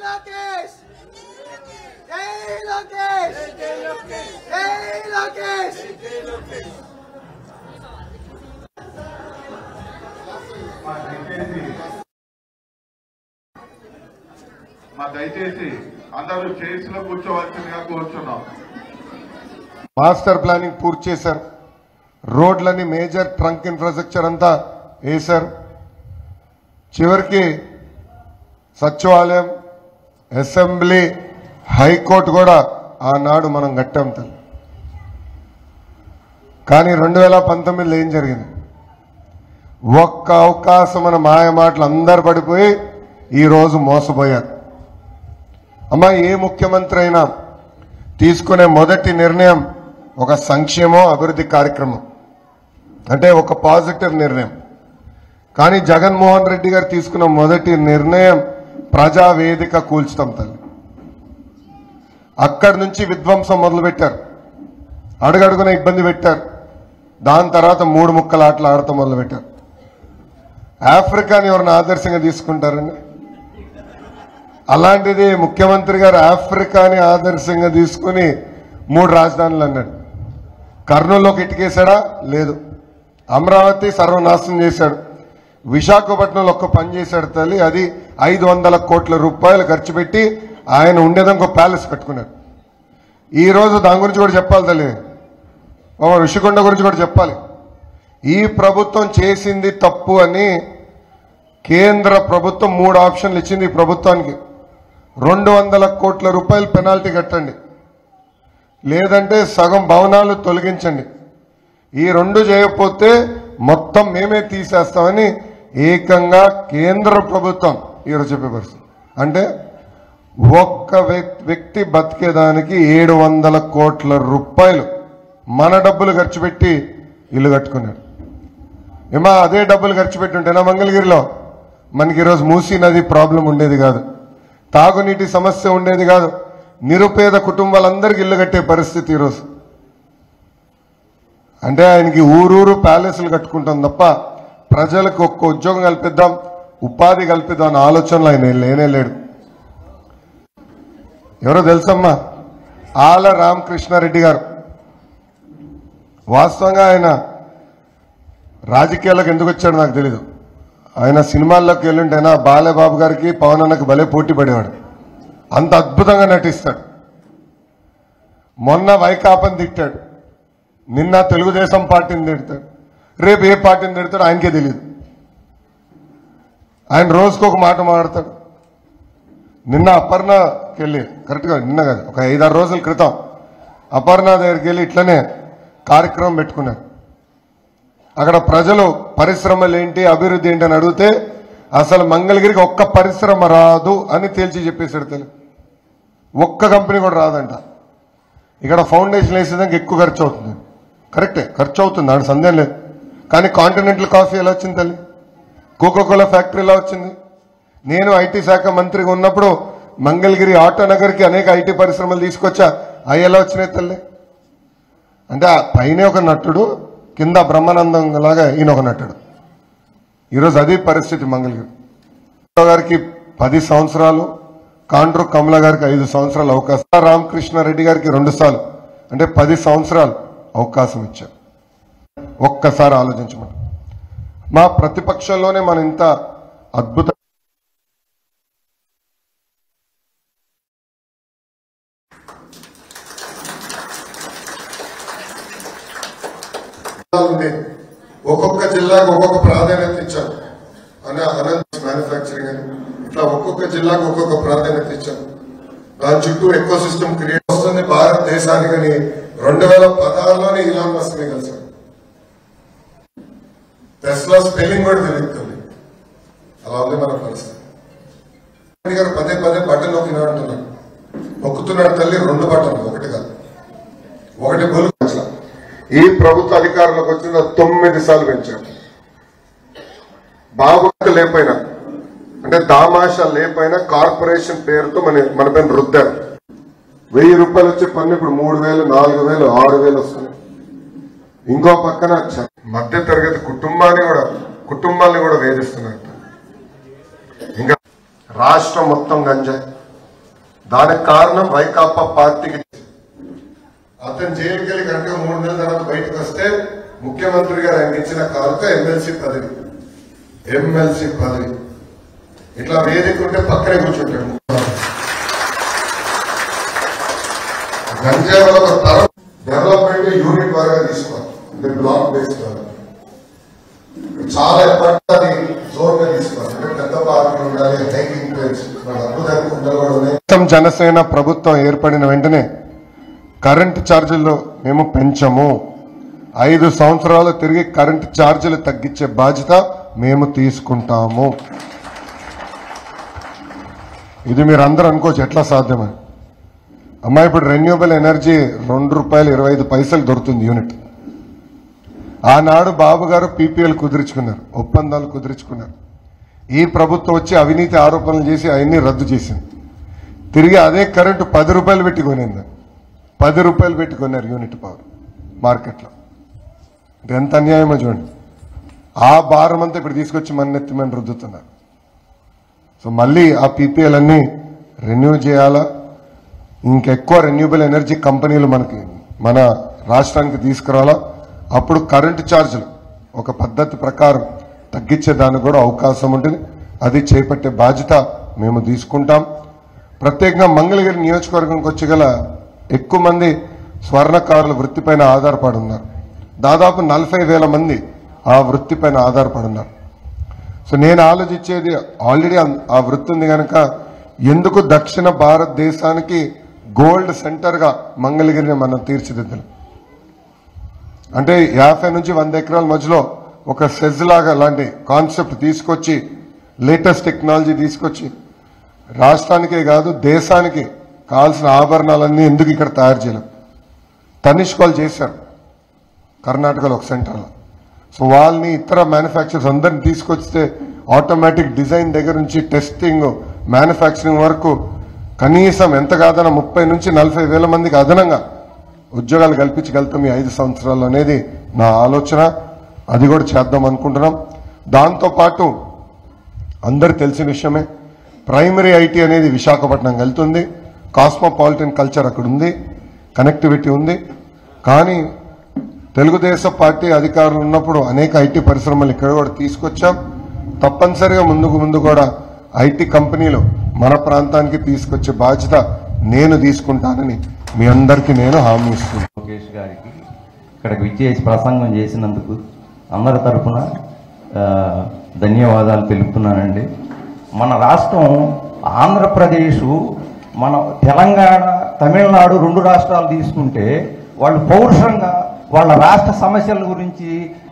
Lokesh! Jai Lokesh! Jai Lokesh! Jai Lokesh! Jai Lokesh! దయచేసి అందరూ chairs లో కూర్చోవలసిందిగా కోరుచున్నాం. మాస్టర్ ప్లానింగ్ పూర్తి చేశారు. రోడ్లని మేజర్ ట్రంక్ ఇన్ఫ్రాస్ట్రక్చర్ అంతా వేశారు. చివరికి సచివాలయం, అసెంబ్లీ, హైకోర్టు కూడా ఆనాడు మనం కట్టాం తల్లి. కానీ 2019లో ఏం జరిగింది? ఒక్క అవకాశం మన మాయ మాటలు అందరు పడిపోయి ఈరోజు మోసపోయారు. అమ్మా, ఏ ముఖ్యమంత్రి అయినా తీసుకునే మొదటి నిర్ణయం ఒక సంక్షేమం అభివృద్ధి కార్యక్రమం, అంటే ఒక పాజిటివ్ నిర్ణయం. కానీ జగన్మోహన్ రెడ్డి గారు తీసుకున్న మొదటి నిర్ణయం ప్రజావేదిక కూల్చడం తల్లి. అక్కడి నుంచి విధ్వంసం మొదలుపెట్టారు, అడుగడుగున ఇబ్బంది పెట్టారు. దాని తర్వాత 3 ముక్కల ఆటలు ఆడటం మొదలుపెట్టారు. ఆఫ్రికాని ఎవరిని ఆదర్శంగా తీసుకుంటారండి? అలాంటిది ముఖ్యమంత్రి గారు ఆఫ్రికాని ఆదర్శంగా తీసుకుని 3 రాజధానులు అన్నాడు. కర్నూలులోకి ఇటుకేశాడా? లేదు. అమరావతి సర్వనాశనం చేశాడు. విశాఖపట్నంలో ఒక్క పని చేశాడు తల్లి. అది 500 కోట్ల రూపాయలు ఖర్చు పెట్టి ఆయన ఉండేదని ఒక ప్యాలెస్ కట్టుకున్నాడు. ఈ రోజు దాని గురించి కూడా చెప్పాలి తల్లి. ఋషికొండ గురించి కూడా చెప్పాలి. ఈ ప్రభుత్వం చేసింది తప్పు అని కేంద్ర ప్రభుత్వం 3 ఆప్షన్లు ఇచ్చింది. ఈ ప్రభుత్వానికి 200 కోట్ల రూపాయలు పెనాల్టీ కట్టండి, లేదంటే సగం భవనాలు తొలగించండి. ఈ 2 చేయకపోతే మొత్తం మేమే తీసేస్తామని ఏకంగా కేంద్ర ప్రభుత్వం ఈరోజు చెప్పే పరిస్థితి. అంటే ఒక్క వ్యక్తి బతికేదానికి 700 కోట్ల రూపాయలు మన డబ్బులు ఖర్చు పెట్టి ఇల్లు కట్టుకున్నాడు. ఏమా అదే డబ్బులు ఖర్చు పెట్టి ఉంటేనా మంగళగిరిలో మనకి ఈరోజు మూసీ నది ప్రాబ్లం ఉండేది కాదు, తాగునీటి సమస్య ఉండేది కాదు, నిరుపేద కుటుంబాలందరికీ ఇల్లు కట్టే పరిస్థితి ఈరోజు. అంటే ఆయనకి ఊరూరు ప్యాలెస్లు కట్టుకుంటాం తప్ప ప్రజలకు ఒక్క ఉద్యోగం కల్పిద్దాం, ఉపాధి కల్పిద్దాం అన్న ఆలోచనలు ఆయన లేనే లేడు. ఎవరో తెలుసమ్మా? ఆల రామకృష్ణారెడ్డి గారు. వాస్తవంగా ఆయన రాజకీయాలకు ఎందుకు వచ్చాడు నాకు తెలీదు. ఆయన సినిమాల్లోకి వెళ్ళుంటేనా బాలబాబు గారికి పవన్ అన్నకి భలే పోటీ పడేవాడు. అంత అద్భుతంగా నటిస్తాడు. మొన్న వైకాపాని తిట్టాడు, నిన్న తెలుగుదేశం పార్టీని తిడతాడు, రేపు ఏ పార్టీని తిడతాడు ఆయనకే తెలియదు. ఆయన రోజుకు ఒక మాట మాట్లాడతాడు. నిన్న అపర్ణకి వెళ్ళి, కరెక్ట్గా నిన్న కాదు ఒక 5-6 రోజుల క్రితం అపర్ణ దగ్గరికి వెళ్ళి ఇట్లనే కార్యక్రమం పెట్టుకున్నారు. అక్కడ ప్రజలు పరిశ్రమలు ఏంటి, అభివృద్ధి ఏంటి అని అడిగితే అసలు మంగళగిరికి ఒక్క పరిశ్రమ రాదు అని తేల్చి చెప్పేశాడు. తెలుగు ఒక్క కంపెనీ కూడా రాదంట. ఇక్కడ ఫౌండేషన్ వేసేదానికి ఎక్కువ ఖర్చు అవుతుంది. కరెక్టే, ఖర్చు అవుతుంది, దాని సందేహం లేదు. కానీ కాంటినెంటల్ కాఫీ ఎలా వచ్చింది తల్లి? కోకోకోలా ఫ్యాక్టరీ ఎలా వచ్చింది? నేను ఐటీ శాఖ మంత్రిగా ఉన్నప్పుడు మంగళగిరి ఆటో నగర్కి అనేక ఐటీ పరిశ్రమలు తీసుకొచ్చా, అవి ఎలా వచ్చినాయి తల్లి? అంటే పైన ఒక నటుడు, కింద బ్రహ్మానందం లాగా ఈయన ఒక నటుడు. ఈరోజు అది పరిస్థితి. మంగళగిరి గారికి 10 సంవత్సరాలు, కాండ్రు కమల గారికి 5 సంవత్సరాలు అవకాశం, రామకృష్ణారెడ్డి గారికి 2 సార్లు, అంటే 10 సంవత్సరాలు అవకాశం ఇచ్చారు. ఒక్కసారి ఆలోచించమని. మా ప్రతిపక్షంలోనే మనం ఇంత అద్భుత ఒక్కొక్క జిల్లాకు ఒక్కొక్క ప్రాధాన్యత ఇచ్చాం. అనంత మ్యానుఫ్యాక్చరింగ్ అని ఇట్లా ఒక్కొక్క జిల్లాకు ఒక్కొక్క ప్రాధాన్యత ఇచ్చాం. దాని చుట్టూ ఎకో సిస్టమ్ క్రియేట్ వస్తుంది భారతదేశానికి అని 2016లోనే ఇలాన్ మస్క్ ని కలిసాం. టెస్లా స్పెల్లింగ్ కూడా తెలుస్తుంది. అలా ఉంది మన పరిస్థితి. గారు పదే బట్టలు నొక్కినా అంటున్నాడు. నొక్కుతున్నాడు తల్లి, 2 బట్టలు, ఒకటి కాదు. ఒకటి ప్రభుత్వ అధికారంలోకి వచ్చిన 9 సార్లు పెంచారు. బాబు లేకపోయినా అంటే దామాషా లేకపోయినా కార్పొరేషన్ పేరుతో మన పైన రుద్దారు. 1000 రూపాయలు వచ్చే పన్ను ఇప్పుడు 3000, 4000, 6000 వస్తున్నాయి. ఇంకో పక్కన మధ్య తరగతి కుటుంబాన్ని కూడా వేధిస్తున్నారు. ఇంకా రాష్ట్రం మొత్తం గంజాయి. దానికి కారణం వైకాపా పార్టీకి. అతను జైలుకి వెళ్ళి కనుక 3 నెలల తర్వాత బయటకు వస్తే ముఖ్యమంత్రి గారు ఆయన ఇచ్చిన కారుతో ఎమ్మెల్సీ పదవి ఇట్లా వేదిక ఉంటే పక్కనే కూర్చుంటాడు. గంజాయి ఒక తరం డెవలప్మెంట్ యూనిట్ వరకు తీసుకోవాలి. బ్లాక్ బేస్ చాలా ఎప్పటి జోన్ గా తీసుకోవాలి. పెద్ద పార్టీలు ఉండాలి, హైకింగ్ ప్లేస్. జనసేన ప్రభుత్వం ఏర్పడిన వెంటనే కరెంటు ఛార్జీల్లో మేము పెంచము. 5 సంవత్సరాలు తిరిగి కరెంటు ఛార్జీలు తగ్గించే బాధ్యత మేము తీసుకుంటాము. ఇది మీరు అందరూ అనుకోవచ్చు ఎట్లా సాధ్యమని. అమ్మా ఇప్పుడు రెన్యూబుల్ ఎనర్జీ ₹2.25 దొరుకుతుంది యూనిట్. ఆనాడు బాబు గారు పీపీఎల్ కుదుర్చుకున్నారు, ఒప్పందాలు కుదుర్చుకున్నారు. ఈ ప్రభుత్వం వచ్చి అవినీతి ఆరోపణలు చేసి అవన్నీ రద్దు చేసింది. తిరిగి అదే కరెంటు ₹10 పెట్టి కొనింది. ₹10 పెట్టి కొన్నారు యూనిట్ పవర్ మార్కెట్లో. ఎంత అన్యాయమో చూడండి. ఆ భారం అంతా ఇప్పుడు తీసుకొచ్చి మన నెత్తిమని రుద్దుతున్నారు. సో మళ్ళీ ఆ పీపీఎల్ అన్ని రెన్యూ చేయాలా, ఇంకెక్కువ రెన్యూబుల్ ఎనర్జీ కంపెనీలు మన రాష్ట్రానికి తీసుకురావాలా. అప్పుడు కరెంటు ఛార్జీలు ఒక పద్ధతి ప్రకారం తగ్గించేదానికి కూడా అవకాశం ఉంటుంది. అది చేపట్టే బాధ్యత మేము తీసుకుంటాం. ప్రత్యేకంగా మంగళగిరి నియోజకవర్గంకి వచ్చి గల ఎక్కువ మంది స్వర్ణకారుల వృత్తిపైన ఆధారపడి ఉన్నారు. దాదాపు 40,000 మంది ఆ వృత్తిపైన ఆధారపడి ఉన్నారు. సో నేను ఆలోచించేది ఆల్రెడీ ఆ వృత్తి ఉంది కనుక ఎందుకు దక్షిణ భారతదేశానికి గోల్డ్ సెంటర్గా మంగళగిరిని మనం తీర్చిదిద్దాం. అంటే 50 నుంచి 100 ఎకరాల మధ్యలో ఒక సెజ్ లాగా లాంటి కాన్సెప్ట్ తీసుకొచ్చి లేటెస్ట్ టెక్నాలజీ తీసుకొచ్చి రాష్ట్రానికే కాదు దేశానికి కావాల్సిన ఆభరణాలన్నీ ఎందుకు ఇక్కడ తయారు చేయలేం. తనిష్క్ వాళ్ళు చేశారు కర్ణాటకలో ఒక సెంటర్లో. సో వాళ్ళని ఇతర మ్యానుఫ్యాక్చరర్స్ అందరిని తీసుకొస్తే ఆటోమేటిక్ డిజైన్ దగ్గర నుంచి టెస్టింగ్, మ్యానుఫ్యాక్చరింగ్ వరకు కనీసం ఎంత కాదన్నా 30 నుంచి 40,000 మందికి అదనంగా ఉద్యోగాలు కల్పించగలుగుతాం ఈ 5 సంవత్సరాలు అనేది నా ఆలోచన. అది కూడా చేద్దాం అనుకుంటున్నాం. దాంతోపాటు అందరు తెలిసిన విషయమే ప్రైమరీ ఐటీ అనేది విశాఖపట్నం వెళ్తుంది. కాస్మోపాలిటన్ కల్చర్ అక్కడ ఉంది, కనెక్టివిటీ ఉంది. కానీ తెలుగుదేశం పార్టీ అధికారులు ఉన్నప్పుడు అనేక ఐటీ పరిశ్రమలు ఇక్కడ కూడా తీసుకొచ్చాం. తప్పనిసరిగా ముందు కూడా ఐటీ కంపెనీలు మన ప్రాంతానికి తీసుకొచ్చే బాధ్యత నేను తీసుకుంటానని మీ అందరికీ నేను హామీ ఇస్తున్నాను. లోకేష్ గారికి ఇక్కడికి విచ్చేసి ప్రసంగం చేసినందుకు అందరి తరఫున ధన్యవాదాలు తెలుపుతున్నానండి. మన రాష్ట్రం ఆంధ్రప్రదేశ్, మన తెలంగాణ, తమిళనాడు 2 రాష్ట్రాలు తీసుకుంటే వాళ్ళు పౌరుషంగా వాళ్ళ రాష్ట్ర సమస్యల గురించి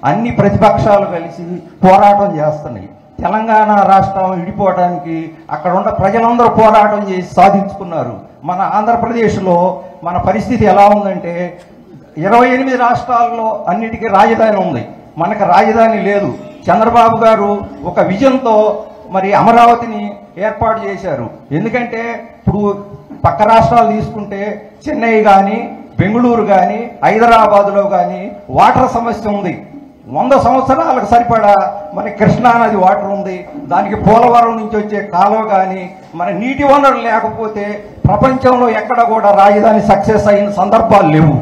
అన్ని ప్రతిపక్షాలు కలిసి పోరాటం చేస్తున్నాయి. తెలంగాణ రాష్ట్రం విడిపోవడానికి అక్కడ ఉన్న ప్రజలందరూ పోరాటం చేసి సాధించుకున్నారు. మన ఆంధ్రప్రదేశ్లో మన పరిస్థితి ఎలా ఉందంటే 28 రాష్ట్రాల్లో అన్నిటికీ రాజధాని ఉంది, మనకు రాజధాని లేదు. చంద్రబాబు గారు ఒక విజన్తో మరి అమరావతిని ఏర్పాటు చేశారు. ఎందుకంటే ఇప్పుడు పక్క రాష్ట్రాలు తీసుకుంటే చెన్నై కానీ, బెంగళూరు కానీ, హైదరాబాదులో కానీ వాటర్ సమస్య ఉంది. 100 సంవత్సరాలకు సరిపడా మన కృష్ణానది వాటర్ ఉంది. దానికి పోలవరం నుంచి వచ్చే కాలువ కానీ మన నీటి వనరులు లేకపోతే ప్రపంచంలో ఎక్కడ కూడా రాజధాని సక్సెస్ అయిన సందర్భాలు లేవు.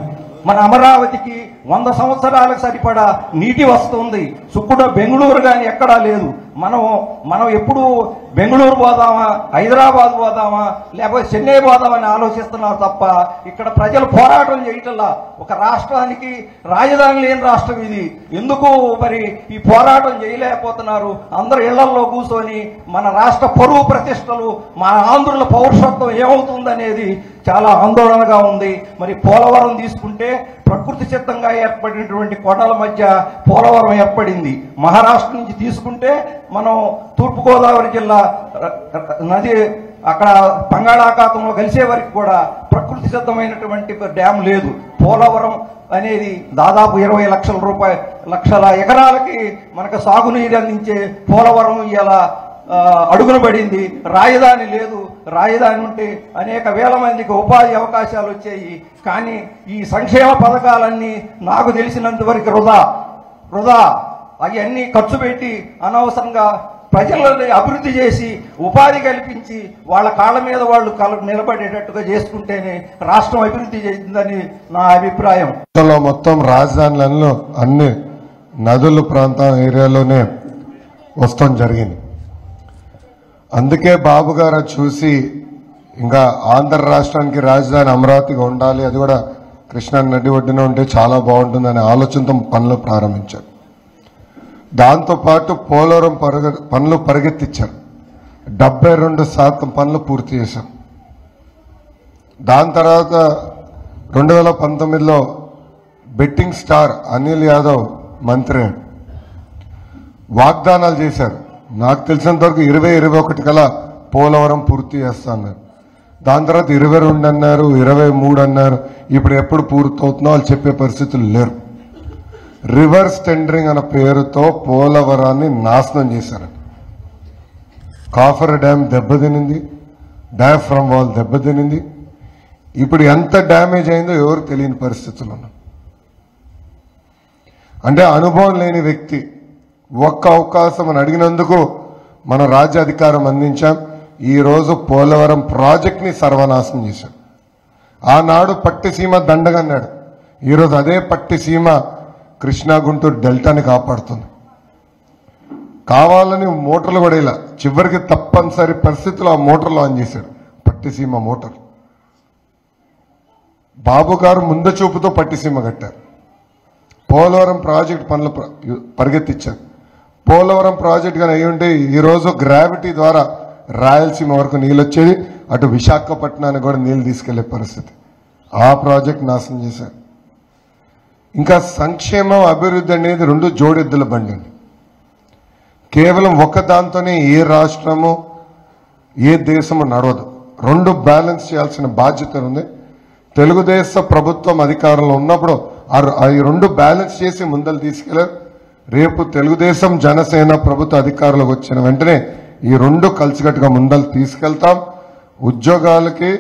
మన అమరావతికి 100 సంవత్సరాలకు సరిపడా నీటి వస్తుంది. సుక్కుడ బెంగళూరు కానీ ఎక్కడా లేదు. మనం ఎప్పుడు బెంగళూరు పోదామా, హైదరాబాద్ పోదామా, లేకపోతే చెన్నై పోదామని ఆలోచిస్తున్నారు తప్ప ఇక్కడ ప్రజలు పోరాటం చేయటంలా. ఒక రాష్ట్రానికి రాజధాని లేని రాష్ట్రం ఇది. ఎందుకు మరి ఈ పోరాటం చేయలేకపోతున్నారు? అందరు ఇళ్లలో కూర్చొని మన రాష్ట్ర పరువు ప్రతిష్టలు, మన ఆంధ్రుల పౌరుషత్వం ఏమవుతుందనేది చాలా ఆందోళనగా ఉంది. మరి పోలవరం తీసుకుంటే ప్రకృతి సిద్ధంగా ఏర్పడినటువంటి కొండల మధ్య పోలవరం ఏర్పడింది. మహారాష్ట్ర నుంచి తీసుకుంటే మనం తూర్పుగోదావరి జిల్లా నది అక్కడ బంగాళాఖాతంలో కలిసే వరకు కూడా ప్రకృతి సిద్ధమైనటువంటి డ్యామ్ లేదు. పోలవరం అనేది దాదాపు 20 లక్షల ఎకరాలకి మనకు సాగునీరు అందించే పోలవరం ఇలా అడుగున పడింది. రాజధాని లేదు. రాజధాని ఉంటే అనేక వేల మందికి ఉపాధి అవకాశాలు వచ్చాయి. కానీ ఈ సంక్షేమ పథకాలన్నీ నాకు తెలిసినంత వరకు వృధా అవన్నీ ఖర్చు పెట్టి అనవసరంగా ప్రజలని అభివృద్ధి చేసి ఉపాధి కల్పించి వాళ్ళ కాళ్ళ మీద వాళ్ళు నిలబడేటట్టుగా చేసుకుంటేనే రాష్ట్రం అభివృద్ధి చెందిందని నా అభిప్రాయం. మొత్తం రాజధానులలో అన్ని నదుల ప్రాంతం ఏరియాలోనే వస్తాం జరిగింది. అందుకే బాబు గారు చూసి ఇంకా ఆంధ్ర రాష్ట్రానికి రాజధాని అమరావతిగా ఉండాలి, అది కూడా కృష్ణా నది ఒడ్డున ఉంటే చాలా బాగుంటుందనే ఆలోచనతో పనులు ప్రారంభించారు. దాంతోపాటు పోలవరం పనులు పరిగెత్తించారు. 72% పనులు పూర్తి చేశాం. దాని తర్వాత 2019లో బెట్టింగ్ స్టార్ అనిల్ యాదవ్ మంత్రి వాగ్దానాలు చేశారు. నాకు తెలిసినంత వరకు 2021 కల్లా పోలవరం పూర్తి చేస్తా అన్నారు. దాని తర్వాత 22 అన్నారు, 23 అన్నారు. ఇప్పుడు ఎప్పుడు పూర్తవుతుందో వాళ్ళు చెప్పే పరిస్థితులు లేరు. రివర్స్ టెండరింగ్ అన్న పేరుతో పోలవరాన్ని నాశనం చేశారు. కాఫర్ డ్యామ్ దెబ్బతినింది, డయాఫ్రమ్ వాల్ దెబ్బతినింది. ఇప్పుడు ఎంత డ్యామేజ్ అయిందో ఎవరు తెలియని పరిస్థితులు ఉన్నాం. అంటే అనుభవం లేని వ్యక్తి ఒక్క అవకాశం అని అడిగినందుకు మన రాజ్యాధికారం అందించాం. ఈరోజు పోలవరం ప్రాజెక్ట్ని సర్వనాశనం చేశాం. ఆనాడు పట్టిసీమ దండగన్నాడు. ఈరోజు అదే పట్టిసీమ కృష్ణా గుంటూరు డెల్టాని కాపాడుతుంది. కావాలని మోటార్లు కూడా ఇలా చివరికి తప్పనిసరి పరిస్థితుల్లో ఆ మోటార్లు ఆన్ చేశాడు. పట్టిసీమ మోటార్ బాబు గారు ముందు చూపుతో పట్టిసీమ కట్టారు. పోలవరం ప్రాజెక్ట్ పనులు పరిగెత్తించారు. పోలవరం ప్రాజెక్ట్ కానీ అయి ఉంటే ఈరోజు గ్రావిటీ ద్వారా రాయలసీమ వరకు నీళ్ళు వచ్చేది, అటు విశాఖపట్నానికి కూడా నీళ్ళు తీసుకెళ్లే పరిస్థితి. ఆ ప్రాజెక్ట్ నాశనం చేశారు. ఇంకా సంక్షేమం అభివృద్ధి అనేది రెండు జోడెద్దుల బండి అండి. కేవలం ఒక దాంతోనే ఏ రాష్ట్రము ఏ దేశము నడవదు. రెండు బ్యాలెన్స్ చేయాల్సిన బాధ్యత ఉంది. తెలుగుదేశం ప్రభుత్వం అధికారంలో ఉన్నప్పుడు ఈ రెండు బ్యాలెన్స్ చేసి ముందలు తీసుకెళ్లారు. రేపు తెలుగుదేశం జనసేన ప్రభుత్వ అధికారంలోకి వచ్చిన వెంటనే ఈ రెండు కలిసికట్టుగా ముందలు తీసుకెళ్తాం. ఉద్యోగాలకి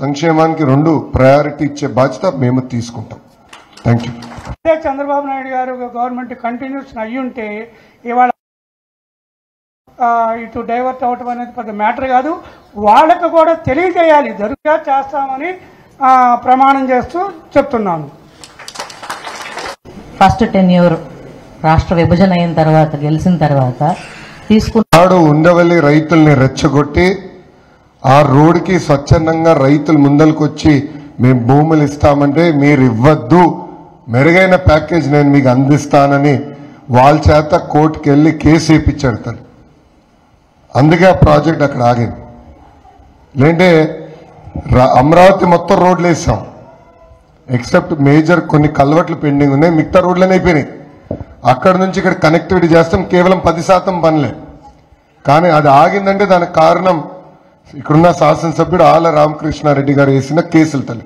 సంక్షేమానికి రెండు ప్రయారిటీ ఇచ్చే బాధ్యత మేము తీసుకుంటాం. Thank you. చంద్రబాబు నాయుడు గారు గవర్నమెంట్ కంటిన్యూషన్ అయ్యుంటే ఇవాళ ఇటు డైవర్ట్ అవటం అనేది పెద్ద మ్యాటర్ కాదు. వాళ్ళకు కూడా తెలియజేయాలి, జరుగుగా చేస్తామని ప్రమాణం చేస్తూ చెప్తున్నాను. ఫస్ట్ టెన్యూర్ రాష్ట్ర విభజన అయిన తర్వాత గెలిచిన తర్వాత తీసుకున్నాడు. ఉండవల్లి రైతుల్ని రెచ్చగొట్టి ఆ రోడ్డుకి స్వచ్ఛందంగా రైతులు ముందలకు వచ్చి మేము భూములు ఇస్తామంటే మీరు ఇవ్వద్దు, మెరుగైన ప్యాకేజ్ నేను మీకు అందిస్తానని వాళ్ళ చేత కోర్టుకు వెళ్ళి కేసు వేయించాడు తను. అందుకే ఆ ప్రాజెక్ట్ అక్కడ ఆగింది. లేదంటే అమరావతి మొత్తం రోడ్లు వేసాం, ఎక్సెప్ట్ మేజర్ కొన్ని కల్వర్ట్లు పెండింగ్ ఉన్నాయి, మిగతా రోడ్లనే అయిపోయినాయి. అక్కడ నుంచి ఇక్కడ కనెక్టివిటీ చేస్తాం, కేవలం 10% పనులే. కానీ అది ఆగిందంటే దానికి కారణం ఇక్కడున్న శాసనసభ్యుడు ఆల రామకృష్ణారెడ్డి గారు వేసిన కేసులు తల్లి.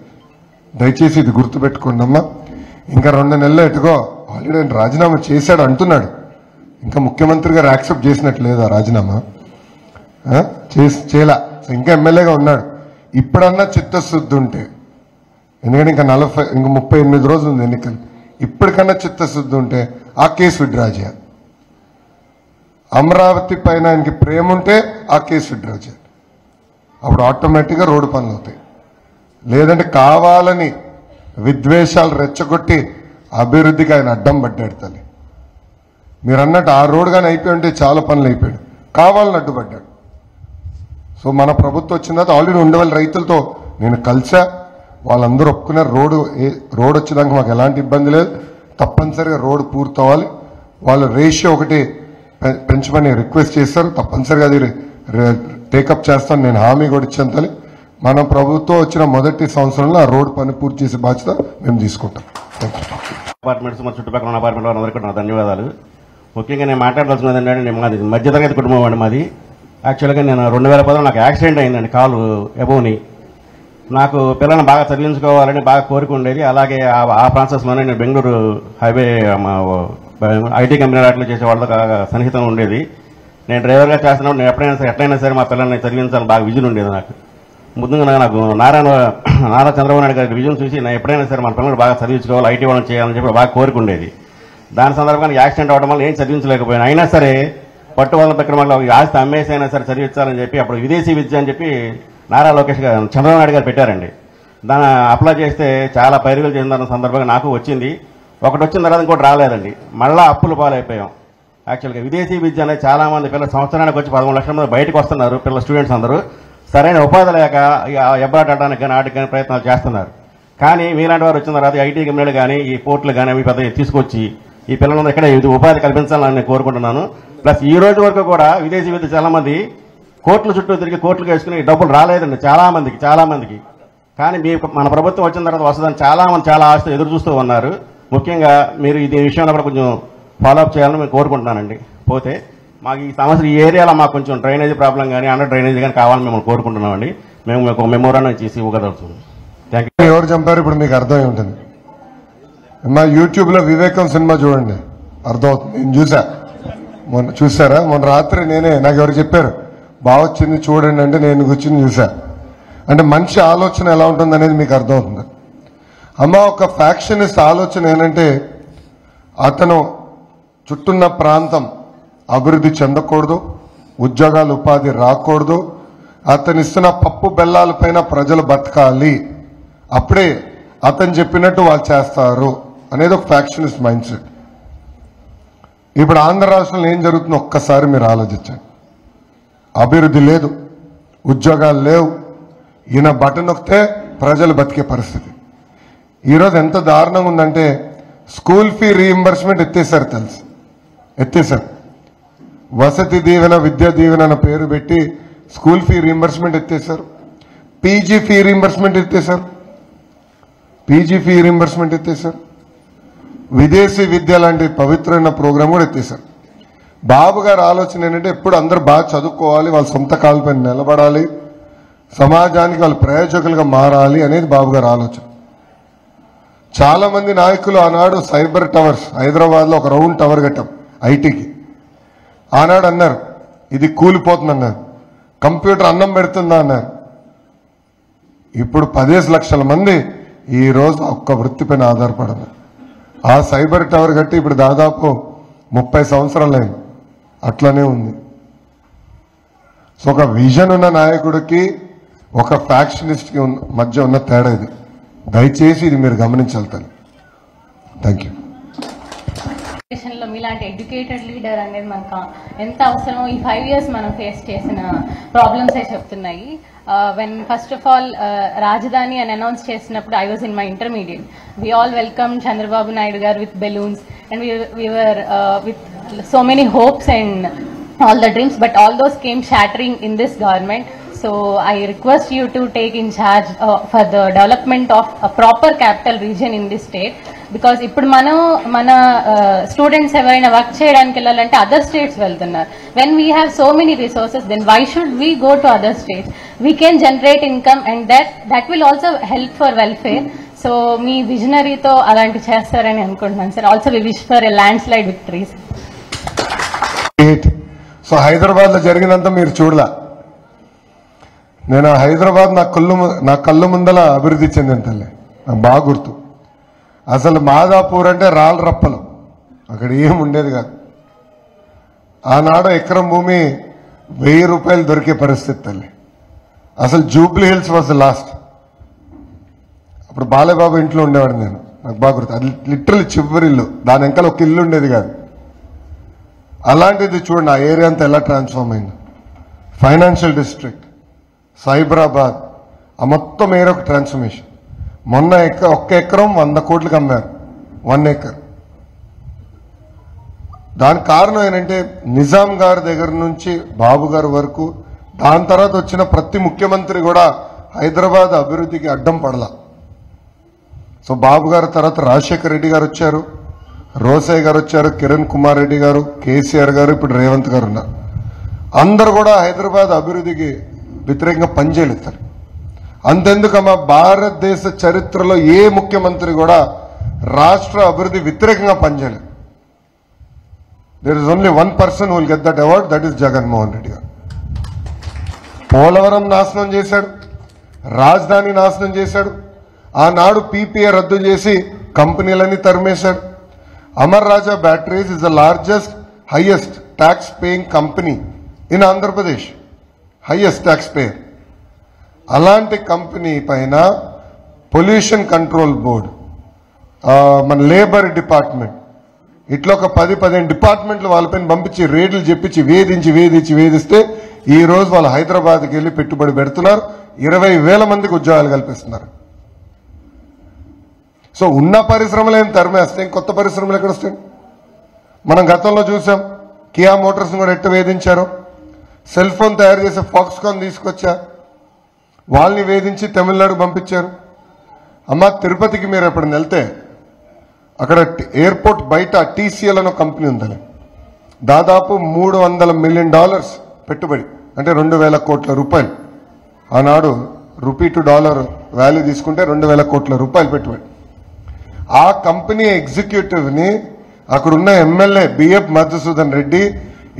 దయచేసి ఇది గుర్తుపెట్టుకోండి అమ్మా. ఇంకా 2 నెలలు ఎటుకో ఆల్రెడీ రాజీనామా చేశాడు అంటున్నాడు. ఇంకా ముఖ్యమంత్రి గారు యాక్సెప్ట్ చేసినట్టు లేదా రాజీనామా చేయలా, ఇంకా ఎమ్మెల్యేగా ఉన్నాడు. ఇప్పుడన్నా చిత్తశుద్ధి ఉంటే, ఎందుకంటే ఇంకా 38 రోజులు ఉంది ఎన్నికలు, ఇప్పటికన్నా చిత్తశుద్ధి ఉంటే ఆ కేసు విత్డ్రా చేయాలి. అమరావతి పైన ఆయనకి ప్రేమ ఉంటే ఆ కేసు విత్డ్రా చేయాలి. అప్పుడు ఆటోమేటిక్గా రోడ్డు పనులు అవుతాయి. లేదంటే కావాలని విద్వేషాలు రెచ్చగొట్టి అభివృద్ధికి ఆయన అడ్డం పడ్డాడు తల్లి. మీరు అన్నట్టు ఆ రోడ్డు కానీ అయిపోయి ఉంటే చాలా పనులు అయిపోయాడు, కావాలని అడ్డుపడ్డాడు. సో మన ప్రభుత్వం వచ్చిన తర్వాత ఆల్రెడీ ఉండవల్లి రైతులతో నేను కలిసా, వాళ్ళందరూ ఒప్పుకున్నారు. రోడ్ వచ్చేదానికి మాకు ఎలాంటి ఇబ్బంది లేదు, తప్పనిసరిగా రోడ్డు పూర్తవ్వాలి. వాళ్ళు రేషియో ఒకటి పెంచమని రిక్వెస్ట్ చేశారు. తప్పనిసరిగా అది టేకప్ చేస్తాను, నేను హామీ కూడా ఇచ్చాను తల్లి. మన ప్రభుత్వం వచ్చిన మొదటి సంవత్సరంలో ఆ రోడ్డు పని పూర్తి చేసే బాధ్యత మేము తీసుకుంటాం. అపార్ట్మెంట్స్ మా చుట్టుపక్కల ఉన్న అపార్ట్మెంట్ వాళ్ళందరికీ నా ధన్యవాదాలు. ముఖ్యంగా నేను మాట్లాడవలసినది ఏంటంటే మాది మధ్యతరగతి కుటుంబం అండి. మాది యాక్చువల్గా నేను 2010 నాకు యాక్సిడెంట్ అయిందండి, కాలు ఎబోని. నాకు పిల్లల్ని బాగా చదివించుకోవాలని బాగా కోరిక ఉండేది. అలాగే ఆ ప్రాసెస్లోనే నేను బెంగళూరు హైవే ఐటీ కంపెనీ వాటిలో చేసే వాళ్ళతో సన్నిహితం ఉండేది. నేను డ్రైవర్గా చేస్తున్నప్పుడు నేను ఎట్లయినా సరే మా పిల్లల్ని చదివించాలని బాగా విజన్ ఉండేది నాకు. ముందుగా నాకు నారా చంద్రబాబు నాయుడు గారి విజన్ చూసి నేను ఎప్పుడైనా సరే మన పిల్లల్ని బాగా చదివించుకోవాలి, ఐటీ వాళ్ళని చేయాలని చెప్పి బాగా కోరిక ఉండేది. దాని సందర్భంగా యాక్సిడెంట్ అవ్వడం వల్ల ఏం చదివించలేకపోయాను. అయినా సరే పట్టు వల్ల దగ్గర వల్ల ఆస్తి అమ్మేసి అయినా సరే చదివించాలని చెప్పి అప్పుడు విదేశీ విద్య అని చెప్పి నారా లోకేష్ గారు చంద్రబాబు నాయుడు గారు పెట్టారండి. దాన్ని అప్లై చేస్తే చాలా పైరుగలు చెందిన సందర్భంగా నాకు వచ్చింది. ఒకటి వచ్చిన తర్వాత ఇంకోటి రాలేదండి. మళ్ళా అప్పులు పాలైపోయాం. యాక్చువల్గా విదేశీ విద్య అనేది చాలా మంది పిల్లలు సంవత్సరానికి వచ్చి 13 లక్షల మంది బయటకు వస్తున్నారు. పిల్లల స్టూడెంట్స్ అందరూ సరైన ఉపాధి లేక ఎబ్రాడ్ ఆడడానికి కానీ ఆటికి కానీ ప్రయత్నాలు చేస్తున్నారు. కానీ మీలాంటి వారు వచ్చిన తర్వాత ఐటీ కంపెనీలు కానీ ఈ పోర్టులు కానీ అవి పెద్ద తీసుకొచ్చి ఈ పిల్లలందరూ ఇక్కడ ఉపాధి కల్పించాలని నేను కోరుకుంటున్నాను. ప్లస్ ఈ రోజు వరకు కూడా విదేశీ విద్య చాలా మంది కోర్టుల చుట్టూ తిరిగి కోర్టులకు వేసుకుని డబ్బులు రాలేదండి చాలా మందికి. కానీ మన ప్రభుత్వం వచ్చిన తర్వాత వస్తుందని చాలా ఆశతో ఎదురు చూస్తూ ఉన్నారు. ముఖ్యంగా మీరు ఈ విషయంలో కూడా కొంచెం ఫాలోఅప్ చేయాలని మేము కోరుకుంటున్నానండి. పోతే మాకు ఈ సమస్య ఈ ఏరియాలో మాకు కొంచెం డ్రైనేజీ ప్రాబ్లం కానీ అండర్ డ్రైనేజీ కానీ కావాలని మేము కోరుకుంటున్నామండి. మేము ఒక మెమోరాండం చేసి ఇవ్వగలుగుతాం. Thank you. ఎవరు చంపారు ఇప్పుడు మీకు అర్థమై ఉంటుంది. మా యూట్యూబ్లో వివేకం సినిమా చూడండి, అర్థమవుతుంది. నేను చూసారా మొన్న రాత్రి నాకు ఎవరు చెప్పారు బాగా వచ్చింది చూడండి అంటే నేను కూర్చుని చూసా. అంటే మనిషి ఆలోచన ఎలా ఉంటుంది అనేది మీకు అర్థమవుతుంది. అమ్మ ఒక ఫ్యాక్షనిస్ట్ ఆలోచన ఏంటంటే అతను చుట్టూన్న ప్రాంతం అభివృద్ధి చెందకూడదు, ఉద్యోగాలు ఉపాధి రాకూడదు, అతను ఇస్తున్న పప్పు బెల్లాల పైన ప్రజలు బతకాలి, అప్పుడే అతను చెప్పినట్టు వాళ్ళు చేస్తారు అనేది ఒక ఫ్యాక్షనిస్ట్ మైండ్ సెట్. ఇప్పుడు ఆంధ్ర రాష్ట్రంలో ఏం జరుగుతుందో ఒక్కసారి మీరు ఆలోచించండి. అభివృద్ధి లేదు, ఉద్యోగాలు లేవు, ఈయన బటన్ నొక్కితే ప్రజలు బతికే పరిస్థితి. ఈరోజు ఎంత దారుణంగా ఉందంటే school fee reimbursement ఎత్తేసారు. Vasathi Deevena, Vidya Deevena అన్న పేరు పెట్టి స్కూల్ ఫీ రీయింబర్స్మెంట్ ఎత్తేసారు. పీజీ ఫీ రీయింబర్స్మెంట్ ఎత్తేసారు. విదేశీ విద్య లాంటి పవిత్రమైన ప్రోగ్రాం కూడా ఎత్తేసారు. బాబు గారి ఆలోచన ఏంటంటే ఎప్పుడు అందరూ బాగా చదువుకోవాలి, వాళ్ళ సొంత కాళ్ళపై నిలబడాలి, సమాజానికి వాళ్ళు ప్రయోజకులుగా మారాలి అనేది బాబు గారి ఆలోచన. చాలా మంది నాయకులు ఆనాడు సైబర్ టవర్స్ హైదరాబాద్లో ఒక రౌండ్ టవర్ కట్టాం ఐటీకి. ఆనాడు అన్నారు ఇది కూలిపోతుందన్నారు, కంప్యూటర్ అన్నం పెడుతుందా అన్నారు. ఇప్పుడు 15 లక్షల మంది ఈ రోజు ఒక్క వృత్తిపైన ఆధారపడదు. ఆ సైబర్ టవర్ కట్టి ఇప్పుడు దాదాపు 30 సంవత్సరాలైంది, అట్లనే ఉంది. సో ఒక విజన్ ఉన్న నాయకుడికి ఒక ఫ్యాక్షనిస్ట్కి మధ్య ఉన్న తేడా ఇది. దయచేసి ఇది మీరు గమనించాలి. Thank you. మీలాంటి ఎడ్యుకేటెడ్ లీడర్ అనేది మనకు ఎంత అవసరమో ఈ 5 years మనం ఫేస్ చేసిన ప్రాబ్లమ్సే చెప్తున్నాయి. వెన్ ఫస్ట్ ఆఫ్ ఆల్ రాజధాని అని అనౌన్స్ చేసినప్పుడు I was in my intermediate. We all welcome Chandrababu Naidu garu with balloons and we were with so many hopes and all the dreams, but all those came shattering in this government. So I request you to take in charge for the development of a proper capital region in this state, because ఇప్పుడు మన students ఎవరైనా work చేయడానికి వెళ్ళాలంటే other states వెళ్తున్నారు. when we have so many resources, then why should we go to other states? We can generate income and that will also help for welfare. So మీ విజనరీతో అలాంటి చేస్తారని అనుకుంటున్నాను sir. Also we wish for a landslide victories. So Hyderabad లో జరిగినంత మీరు చూడలా. నేను హైదరాబాద్ నా కళ్ళు ముందల అభివృద్ధి చెందిన తల్లి, నాకు బాగా గుర్తు. అసలు మాదాపూర్ అంటే రాళ్ళ రప్పలు, అక్కడ ఏం ఉండేది కాదు. ఆనాడు ఎకరం భూమి 1000 రూపాయలు దొరికే పరిస్థితి తల్లి. అసలు జూబ్లీ హిల్స్ వాజ్ లాస్ట్. అప్పుడు బాలేబాబు ఇంట్లో ఉండేవాడు నేను, నాకు బాగా గుర్తు. అది లిటరల్ చివరి ఇల్లు, దాని వెనకాల ఒక ఇల్లు ఉండేది కాదు. అలాంటిది చూడండి ఆ ఏరియా అంతా ఎలా ట్రాన్స్ఫార్మ్ అయింది. ఫైనాన్షియల్ డిస్ట్రిక్ట్, సైబరాబాద్, ఆ మొత్తం ఏరియా ఒక ట్రాన్స్ఫర్మేషన్. మొన్న ఒక్క ఎకరం 100 కోట్లకు అమ్మారు, 1 acre. దానికి కారణం ఏంటంటే నిజాం గారి దగ్గర నుంచి బాబు గారి వరకు, దాని తర్వాత వచ్చిన ప్రతి ముఖ్యమంత్రి కూడా హైదరాబాద్ అభివృద్ధికి అడ్డం పడలా. సో బాబు గారి తర్వాత రాజశేఖర్ రెడ్డి గారు వచ్చారు, రోసయ్య గారు వచ్చారు, కిరణ్ కుమార్ రెడ్డి గారు, కేసీఆర్ గారు, ఇప్పుడు రేవంత్ గారు ఉన్నారు. అందరూ కూడా హైదరాబాద్ అభివృద్ధికి వ్యతిరేకంగా పనిచేయలేదు. అంతెందుకమ్మా, భారతదేశ చరిత్రలో ఏ ముఖ్యమంత్రి కూడా రాష్ట్ర అభివృద్ధి వ్యతిరేకంగా పనిచేయలేదు. There is only one person will get that award, that is Jaganmohan Reddy garu. Polavaram నాశనం చేశాడు, రాజధాని నాశనం చేశాడు, ఆనాడు పీపీఏ రద్దు చేసి కంపెనీలన్నీ తరిమేశాడు. Amar Raja batteries is the largest highest tax paying company in Andhra Pradesh, highest tax payer. అలాంటి కంపెనీ పైన పొల్యూషన్ కంట్రోల్ బోర్డు, మన లేబర్ డిపార్ట్మెంట్, ఇట్లా ఒక 10-15 డిపార్ట్మెంట్లు వాళ్ళపైన పంపించి రేట్లు చెప్పించి వేధిస్తే ఈ రోజు వాళ్ళు హైదరాబాద్కి వెళ్ళి పెట్టుబడి పెడుతున్నారు. 20,000 మందికి ఉద్యోగాలు కల్పిస్తున్నారు. సో ఉన్న పరిశ్రమలు ఏం తరిమేస్తే కొత్త పరిశ్రమలు ఎక్కడ వస్తాయి? మనం గతంలో చూసాం, కియా మోటార్స్ కూడా ఎట్టు వేధించారు. సెల్ ఫోన్ తయారు చేసే ఫాక్స్కాన్ తీసుకొచ్చా, వాళ్ళని వేధించి తమిళనాడు పంపించారు. అమ్మ, తిరుపతికి మీరు ఎప్పుడైనా వెళ్తే అక్కడ ఎయిర్పోర్ట్ బయట టీసీఎల్ అనే కంపెనీ ఉందని, దాదాపు $300 మిలియన్ పెట్టుబడి, అంటే 2,000 కోట్ల రూపాయలు. ఆనాడు రూపీ టు డాలర్ వాల్యూ తీసుకుంటే 2,000 కోట్ల రూపాయలు పెట్టుబడి. ఆ కంపెనీ ఎగ్జిక్యూటివ్ని అక్కడున్న ఎమ్మెల్యే బిఎఫ్ మధుసూదన్ రెడ్డి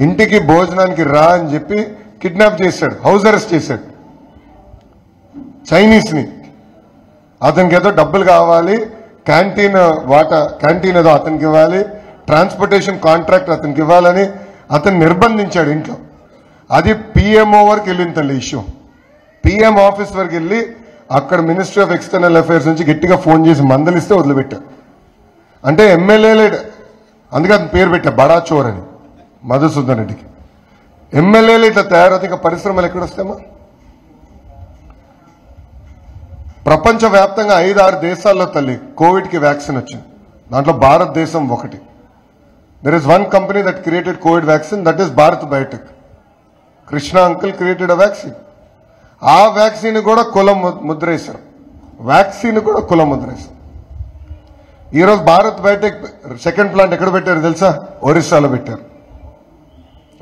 ఇంటికి భోజనానికి రా అని చెప్పి కిడ్నాప్ చేశాడు, హౌస్ అరెస్ట్ చేశాడు. చైనీస్ని, అతనికి ఏదో డబ్బులు కావాలి, క్యాంటీన్ ఏదో అతనికి ఇవ్వాలి, ట్రాన్స్పోర్టేషన్ కాంట్రాక్ట్ అతనికి ఇవ్వాలని అతను నిర్బంధించాడు ఇంట్లో. అది పిఎంఓ వరకు వెళ్ళింది తల్లి ఇష్యూ. పిఎం ఆఫీస్ వరకు వెళ్ళి అక్కడ మినిస్ట్రీ ఆఫ్ ఎక్స్టర్నల్ అఫైర్స్ నుంచి గట్టిగా ఫోన్ చేసి మందలిస్తే వదిలిపెట్టారు. అంటే ఎమ్మెల్యేలే, అందుకే అతను పేరు పెట్టా బడా చోర్ అని మధుసూదన్ రెడ్డికి. ఎమ్మెల్యేలు ఇట్లా తయారవుతే ఇంకా పరిశ్రమలు ఎక్కడొస్తామా? ప్రపంచవ్యాప్తంగా 5-6 దేశాల్లో తల్లి కోవిడ్కి వ్యాక్సిన్ వచ్చింది. దాంట్లో భారతదేశం ఒకటి. There is one company that created Covid vaccine, that is Bharat Biotech. Krishna uncle created a vaccine. ఆ వ్యాక్సిన్ కూడా కులం ముద్రేశారు, వ్యాక్సిన్ కూడా కులం ముద్రేశారు. ఈరోజు భారత్ బయోటెక్ సెకండ్ ప్లాంట్ ఎక్కడ పెట్టారు తెలుసా? ఒరిస్సాలో పెట్టారు.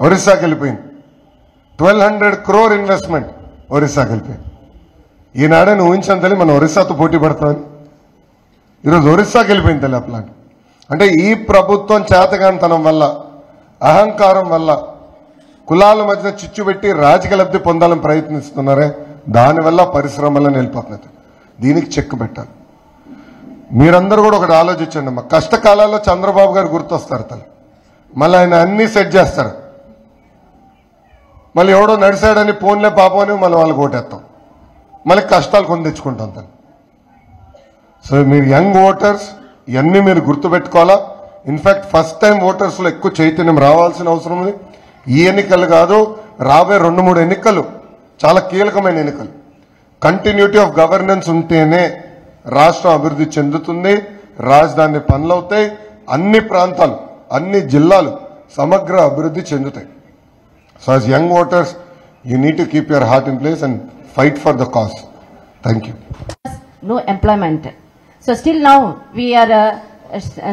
ఒరిస్సాకి వెళ్ళిపోయింది. 1,200 crore ఇన్వెస్ట్మెంట్ ఒరిస్సాకి వెళ్ళిపోయింది. ఈనాడే నువ్వు ఊహించాను తల్లి మన ఒరిస్సాతో పోటీ పడతామని. ఈరోజు ఒరిస్సాకి వెళ్ళిపోయింది తల్లి ఆ ప్లాంట్. అంటే ఈ ప్రభుత్వం చేతగానితనం వల్ల, అహంకారం వల్ల, కులాల మధ్యన చిచ్చు పెట్టి రాజకీయ లబ్ధి పొందాలని ప్రయత్నిస్తున్నారే, దానివల్ల పరిశ్రమలను వెళ్ళిపోతున్నది. దీనికి చెక్ పెట్టాలి. మీరందరూ కూడా ఒకటి ఆలోచించండి అమ్మా. కష్టకాలాల్లో చంద్రబాబు గారు గుర్తొస్తారు తల్లి, మళ్ళీ ఆయన అన్ని సెట్ చేస్తారు. మళ్ళీ ఎవడో నడిచాడని ఫోన్లే పాపం అని మళ్ళీ వాళ్ళకి ఓటేస్తాం, మళ్ళీ కష్టాలు కొని తెచ్చుకుంటాం తల్లి. సో మీరు యంగ్ ఓటర్స్ ఇవన్నీ మీరు గుర్తుపెట్టుకోవాలా. ఇన్ఫాక్ట్ ఫస్ట్ టైం ఓటర్స్లో ఎక్కువ చైతన్యం రావాల్సిన అవసరం ఉంది. ఈ ఎన్నికలు కాదు, రాబోయే 2-3 ఎన్నికలు చాలా కీలకమైన ఎన్నికలు. కంటిన్యూటీ ఆఫ్ గవర్నెన్స్ ఉంటేనే రాష్ట్రం అభివృద్ధి చెందుతుంది, రాజధాని పనులవుతాయి, అన్ని ప్రాంతాలు, అన్ని జిల్లాలు సమగ్ర అభివృద్ధి చెందుతాయి. So as young voters you need to keep your heart in place and fight for the cause. Thank you. No employment. So still now we are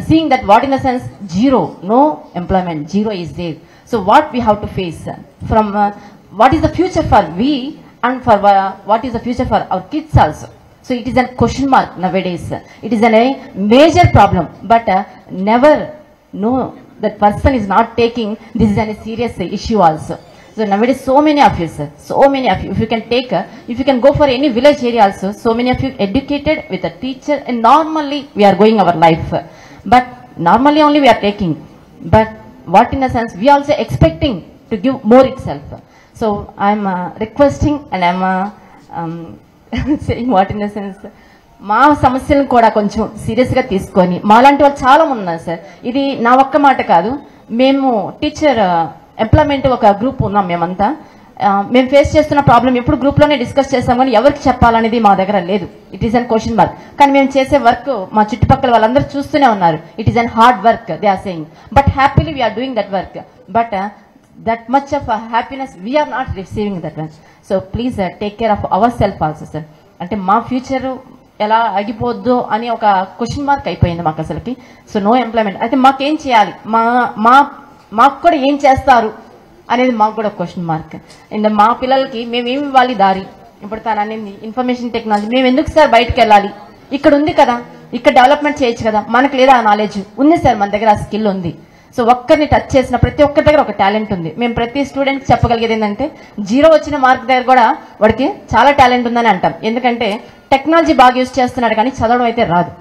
seeing that what in the sense zero, no employment, zero is there. So what we have to face from what is the future for we and for what is the future for our kids also. So it is a question mark nowadays. It is a major problem, but never no, that person is not taking this is a serious issue also. So nowadays so many of you sir, so many of you, if you can take if you can go for any village area also, so many of you educated with a teacher, and normally we are going our life, but normally only we are taking, but what in a sense we are also expecting to give more itself. So I am requesting and I am saying what in a sense మా సమస్యలను కూడా కొంచెం సీరియస్గా తీసుకొని, మాలాంటి వాళ్ళు చాలా మంది ఉన్నారు సార్. ఇది నా ఒక్క మాట కాదు, మేము టీచర్ ఎంప్లాయ్మెంట్ ఒక గ్రూప్ ఉన్నాం మేమంతా. మేము ఫేస్ చేస్తున్న ప్రాబ్లం ఎప్పుడు గ్రూప్లోనే డిస్కస్ చేస్తాం, కానీ ఎవరికి చెప్పాలనేది మా దగ్గర లేదు. It is an question mark. కానీ మేము చేసే వర్క్ మా చుట్టుపక్కల వాళ్ళందరూ చూస్తూనే ఉన్నారు. It is an hard work they are saying, but happily we are doing that work, but that much of happiness we are not receiving that work. So please take care of our self also sir. అంటే మా future ఎలా ఆగిపోద్దో అని ఒక question mark అయిపోయింది మాకు అసలుకి. So no employment అయితే మాకేం చేయాలి, మాకు కూడా ఏం చేస్తారు అనేది మాకు కూడా క్వశ్చన్ మార్క్. అండ్ మా పిల్లలకి మేమేమి ఇవ్వాలి దారి? ఇప్పుడు తను అనేది ఇన్ఫర్మేషన్ టెక్నాలజీ, మేము ఎందుకు సార్ బయటకు వెళ్ళాలి? ఇక్కడ ఉంది కదా, ఇక్కడ డెవలప్మెంట్ చేయొచ్చు కదా. మనకు లేదా ఆ నాలెడ్జ్ ఉంది సార్, మన దగ్గర ఆ స్కిల్ ఉంది. సో ఒక్కరిని టచ్ చేసిన ప్రతి ఒక్కరి దగ్గర ఒక టాలెంట్ ఉంది. మేము ప్రతి స్టూడెంట్కి చెప్పగలిగేది ఏంటంటే 0 వచ్చిన మార్క్ దగ్గర కూడా వాడికి చాలా టాలెంట్ ఉందని అంటాం. ఎందుకంటే టెక్నాలజీ బాగా యూజ్ చేస్తున్నాడు కానీ చదవడం అయితే రాదు.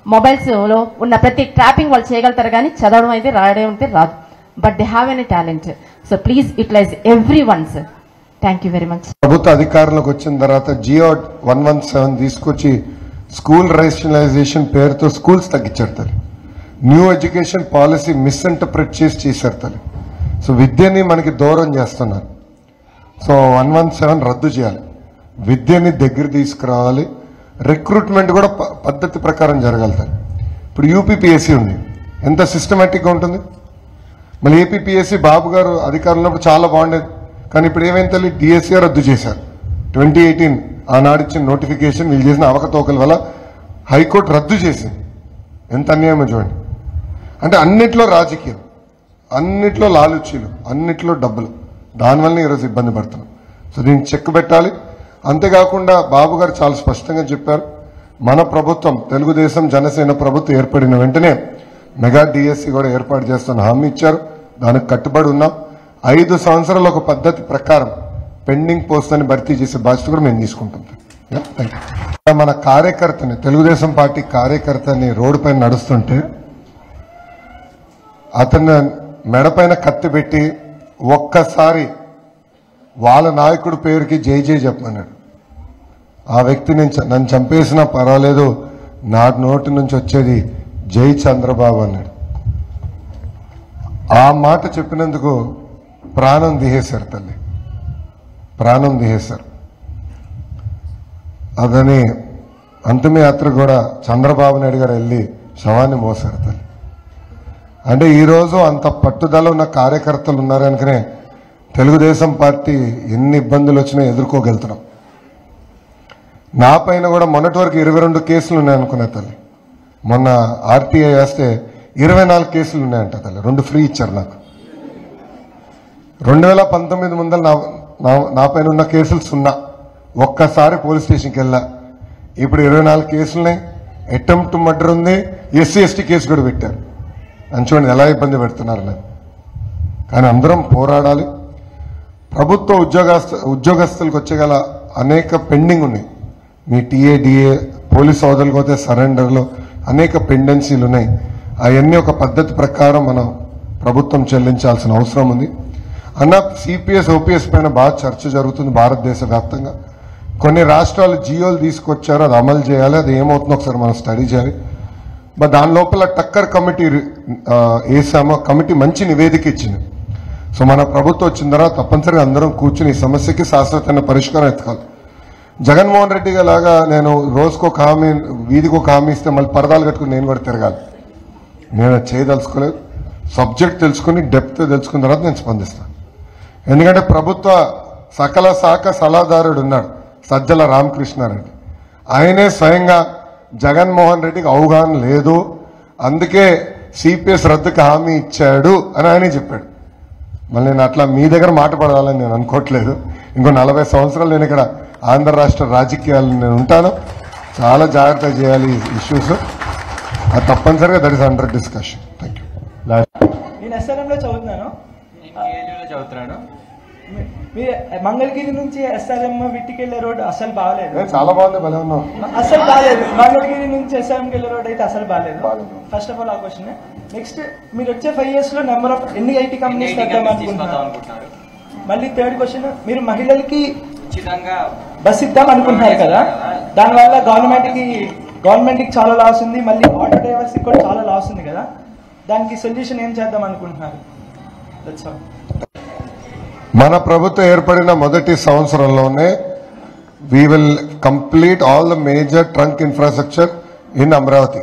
మొబైల్స్లో ఉన్న ప్రతి ట్రాపింగ్ వాళ్ళు చేయగలుగుతారు కానీ చదవడం అయితే రాయడం అయితే రాదు. But they have any talent. So please utilize everyone sir. Thank you very much. ప్రభుత్వ అధికారంలోకి వచ్చిన తర్వాత జియో 117 తీసుకొచ్చి స్కూల్ రేషనలైజేషన్ పేరుతో స్కూల్స్ తగ్గించారు తల్లి. న్యూ ఎడ్యుకేషన్ పాలసీ మిస్ఇంటర్ప్రిట్ చేశారు తల్లి. సో విద్యని మనకి దూరం చేస్తున్నారు. సో 117 రద్దు చేయాలి, విద్యని దగ్గర తీసుకురావాలి, రిక్రూట్మెంట్ కూడా పద్ధతి ప్రకారం జరగలుగుతారు. ఇప్పుడు యూపీపీఎస్సీ ఉంది, ఎంత సిస్టమేటిక్గా ఉంటుంది. మళ్ళీ ఏపీపీఎస్సీ బాబు గారు అధికారంలో చాలా బాగుండేది, కానీ ఇప్పుడు ఏమైంది తల్లి, డిఎస్సీ రద్దు చేశారు. 2018 ఆనాడు ఇచ్చిన నోటిఫికేషన్ వీళ్ళు చేసిన అవకతవకల వల్ల హైకోర్టు రద్దు చేసింది. ఎంత అన్యాయమో చూడండి. అంటే అన్నిట్లో రాజకీయం, అన్నిట్లో లాలుచీలు, అన్నిట్లో డబ్బులు, దానివల్ల ఈరోజు ఇబ్బంది పడుతున్నాం. సో దీనికి చెక్ పెట్టాలి. అంతేకాకుండా బాబు గారు చాలా స్పష్టంగా చెప్పారు, మన ప్రభుత్వం తెలుగుదేశం జనసేన ప్రభుత్వం ఏర్పడిన వెంటనే మెగా డిఎస్సీ కూడా ఏర్పాటు చేస్తున్న హామీ ఇచ్చారు. దానికి కట్టుబడి ఉన్నాం. 5 సంవత్సరాల ఒక పద్ధతి ప్రకారం పెండింగ్ పోస్టులని భర్తీ చేసే బాధ్యత కూడా మేము తీసుకుంటాం. మన కార్యకర్తని, తెలుగుదేశం పార్టీ కార్యకర్తని రోడ్డు పైన నడుస్తుంటే అతను మెడపైన కత్తి పెట్టి ఒక్కసారి వాళ్ళ నాయకుడి పేరుకి జై జై చెప్పమన్నాడు. ఆ వ్యక్తి నన్ను చంపేసినా పర్వాలేదు, నా నోటి నుంచి వచ్చేది జై చంద్రబాబు అన్నాడు. ఆ మాట చెప్పినందుకు ప్రాణం తీసేశారు తల్లి, ప్రాణం తీసేశారు. అదని అంతిమయాత్ర కూడా చంద్రబాబు నాయుడు గారు వెళ్ళి శవాన్ని మోసారు తల్లి. అంటే ఈరోజు అంత పట్టుదల ఉన్న కార్యకర్తలు ఉన్నారనుకనే తెలుగుదేశం పార్టీ ఎన్ని ఇబ్బందులు వచ్చినా ఎదుర్కోగలుగుతున్నాం. నా పైన కూడా మొన్నటి వరకు 22 కేసులు ఉన్నాయనుకునే తల్లి. మొన్న ఆర్టీఐ వేస్తే 24 కేసులు ఉన్నాయంట తల్లి. 2 ఫ్రీ ఇచ్చారు నాకు. 2019 ముందర నా పైన ఉన్న కేసులు 0. ఒక్కసారి పోలీస్ స్టేషన్కి వెళ్ళా. ఇప్పుడు 24 కేసులున్నాయి. అటెంప్ట్ మర్డర్ ఉంది, SC/ST కేసు కూడా పెట్టారు. అని చూడండి ఎలా ఇబ్బంది పెడుతున్నారు నాకు. కానీ అందరం పోరాడాలి. ప్రభుత్వ ఉద్యోగస్తులకు వచ్చేగల అనేక పెండింగ్ ఉన్నాయి. మీ టీఏ డిఏ పోలీస్ సోదరులకు పోతే సరెండర్లో అనేక పెండెన్సీలు ఉన్నాయి. అవన్నీ ఒక పద్ధతి ప్రకారం మనం ప్రభుత్వం చెల్లించాల్సిన అవసరం ఉంది. అన్న సిపిఎస్ ఓపీఎస్ పైన బాగా చర్చ జరుగుతుంది భారతదేశ వ్యాప్తంగా. కొన్ని రాష్ట్రాలు జియోలు తీసుకొచ్చారు, అది అమలు చేయాలి. అది ఏమవుతుందో ఒకసారి మనం స్టడీ చేయాలి. బట్ దాని లోపల టక్కర్ కమిటీ వేసామో, కమిటీ మంచి నివేదిక ఇచ్చింది. సో మన ప్రభుత్వం వచ్చిన తర్వాత తప్పనిసరిగా అందరం కూర్చుని ఈ సమస్యకి శాశ్వతమైన పరిష్కారం ఎత్తుకోవాలి. జగన్మోహన్ రెడ్డి లాగా నేను రోజుకొక హామీ, వీధికొక హామీ ఇస్తే మళ్ళీ పరదాలు కట్టుకుని నేను కూడా తిరగాలి. నేను చేయదలుచుకోలేదు. సబ్జెక్ట్ తెలుసుకుని డెప్త్ తెలుసుకున్న తర్వాత నేను స్పందిస్తాను. ఎందుకంటే ప్రభుత్వ సకల శాఖ సలహాదారుడు ఉన్నాడు సజ్జల రామకృష్ణారెడ్డి. ఆయనే స్వయంగా జగన్మోహన్ రెడ్డికి అవగాహన లేదు, అందుకే సిపిఎస్ రద్దుకి హామీ ఇచ్చాడు అని ఆయనే చెప్పాడు. మళ్ళీ నేను అట్లా మీ దగ్గర మాట పడాలని నేను అనుకోవట్లేదు. ఇంకో 40 సంవత్సరాలు నేను ఇక్కడ ఆంధ్ర రాష్ట్ర రాజకీయాలు నేను ఉంటాను. చాలా జాగ్రత్త చేయాలి ఈ ఇష్యూస్. అది తప్పనిసరిగా that is under discussion. Thank you. నేను ఎస్ఆర్ఎంలో చదువుతున్నాను. మీరు మంగళగిరి నుంచి ఎస్ఆర్ఎం విట్టికి వెళ్ళే రోడ్డు అసలు బాగాలేదు. చాలా బాగుంది, భలే ఉన్నాం. అసలు బాగాలేదు. మంగళగిరి నుంచి ఎస్ఆర్ఎంకి వెళ్ళే రోడ్ అయితే అసలు బాగాలేదు. ఫస్ట్ ఆఫ్ ఆల్ ఆ క్వశ్చన్. నెక్స్ట్, మీరు వచ్చే 5 years లో నెంబర్ ఆఫ్ ఎన్ని ఐటీ కంపెనీస్ తెద్దాం అనుకుంటున్నారు? మళ్ళీ థర్డ్ క్వశ్చన్, మీరు మహిళలకి బస్ ఇద్దాం అనుకుంటున్నారు కదా, దానివల్ల గవర్నమెంట్కి చాలా లాస్ ఉంది, మళ్ళీ ఆటో డ్రైవర్స్ కూడా చాలా లాస్ ఉంది కదా, దానికి సొల్యూషన్ ఏం చేద్దాం అనుకుంటున్నారు? That's all. మన ప్రభుత్వం ఏర్పడిన మొదటి సంవత్సరంలోనే we will complete all the major trunk infrastructure in Amaravati.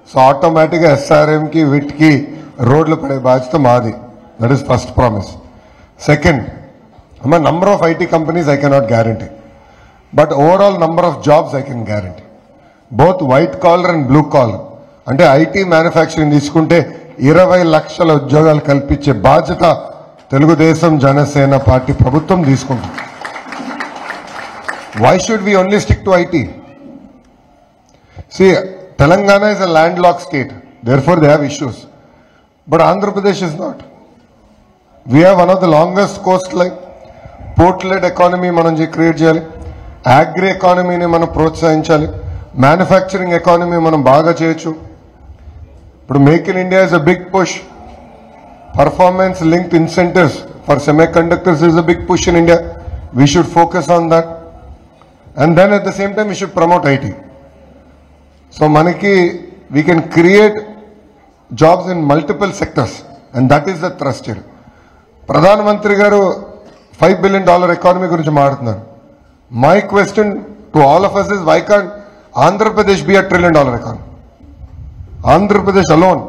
So ఆటోమేటిక్గా ఎస్ఆర్ఎంకి వీటికి రోడ్లు పడే బాధ్యత మాది. That is first promise. Second, number of IT companies I cannot guarantee, but overall number of jobs I can guarantee, both white collar and blue collar. అంటే IT manufacturing తీసుకుంటే 20 లక్షల ఉద్యోగాలు కల్పించే బాధ్యత తెలుగుదేశం జనసేన పార్టీ ప్రభుత్వం తీసుకుంటుంది. Why should we only stick to IT? See, Telangana is a landlocked state. Therefore, they have issues. But Andhra Pradesh is not. We have one of the longest coastline. Port-led economy మనం create చేయాలి. Agri ఎకానమీని మనం ప్రోత్సహించాలి. Manufacturing economy మనం బాగా చేయొచ్చు. ఇప్పుడు make in India is a big push. Performance linked incentives for semiconductors is a big push in India. We should focus on that. And then at the same time, we should promote IT. So, Maniki, we can create jobs in multiple sectors. And that is the thrust here. Pradhan Mantri garu $5 billion economy gurinchi maatladutunnaru. My question to all of us is, why can't Andhra Pradesh be a $1 trillion economy? Andhra Pradesh alone,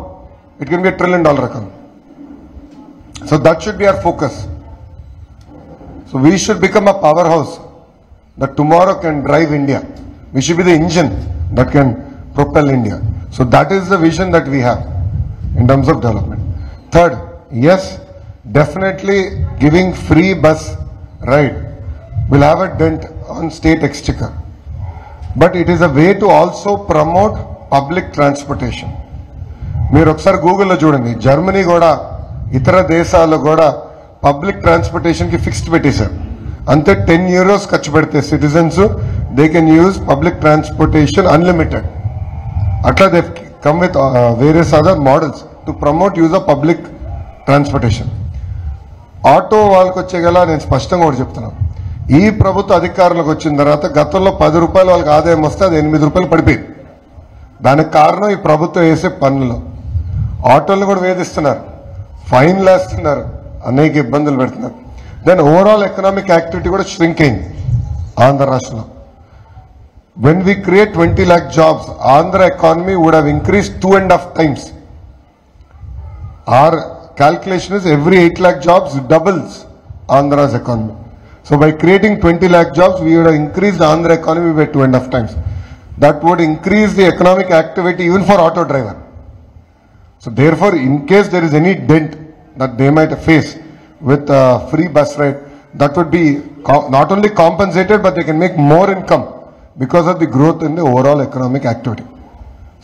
it can be a $1 trillion economy. So that should be our focus. So we should become a powerhouse that tomorrow can drive India. We should be the engine that can propel India. So that is the vision that we have in terms of development. Third, yes, definitely giving free bus ride will have a dent on state exchequer. But it is a way to also promote public transportation. మీరు ఒకసారి గూగుల్లో చూడండి, Germany కూడా ఇతర దేశాల్లో కూడా public transportation కి fixed పెట్టేశారు. అంతే €10 ఖర్చు పెడితే citizens they can use public transportation unlimited. అట్లా they come with various other models to promote use of public transportation. Auto వాళ్ళకి వచ్చేగల నేను స్పష్టంగా కూడా చెప్తున్నాను, ఈ ప్రభుత్వ అధికారులకు వచ్చిన తర్వాత గతంలో ₹10 వాళ్ళకి ఆదాయం వస్తే అది ₹8 పడిపోయింది. దానికి కారణం ఈ ప్రభుత్వం వేసే పన్నులు. ఆటోలు కూడా వేధిస్తున్నారు, ఫైన్లు వేస్తున్నారు, అనేక ఇబ్బందులు పెడుతున్నారు. దెన్ ఓవరాల్ ఎకనామిక్ యాక్టివిటీ కూడా ష్రింక్ అయింది ఆంధ్ర రాష్ట్రంలో. When we create 20 lakh jobs, Andhra economy would have increased 2.5 times. Our calculation is every 8 lakh jobs doubles Andhra's economy. So by creating 20 lakh jobs, we would have increased the Andhra economy by 2.5 times. That would increase the economic activity even for auto driver. So therefore, in case there is any dent that they might face with free bus ride, that would be not only compensated, but they can make more income because of the growth in the overall economic activity.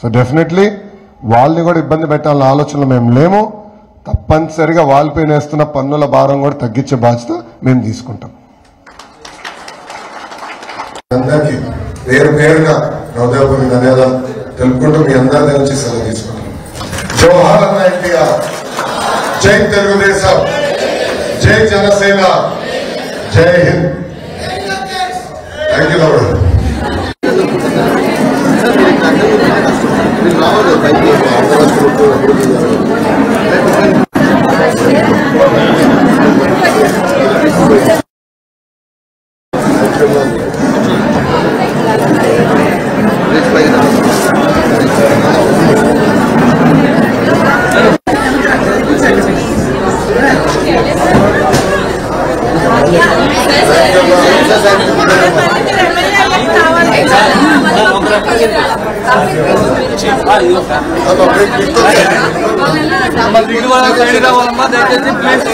So definitely, వాళ్ళని కూడా ఇబ్బంది పెట్టాలన్న ఆలోచనలో మేము లేము. తప్పనిసరిగా వాళ్ళపైన వేస్తున్న పన్నుల భారం కూడా తగ్గించే బాధ్యత మేము తీసుకుంటాం. అందరికీ పేరు పేరుగా హృదయపూర్వక ధన్యవాదాలు తెలుపుకుంటూ మీ అందరి నుంచి సెలవు తీసుకుంటాం. జోహార్ అన్న ఎన్టీఆర్, జై తెలుగుదేశం, జై జనసేన, జై హింద్. Thank you love. దయచేసి ప్లీజ్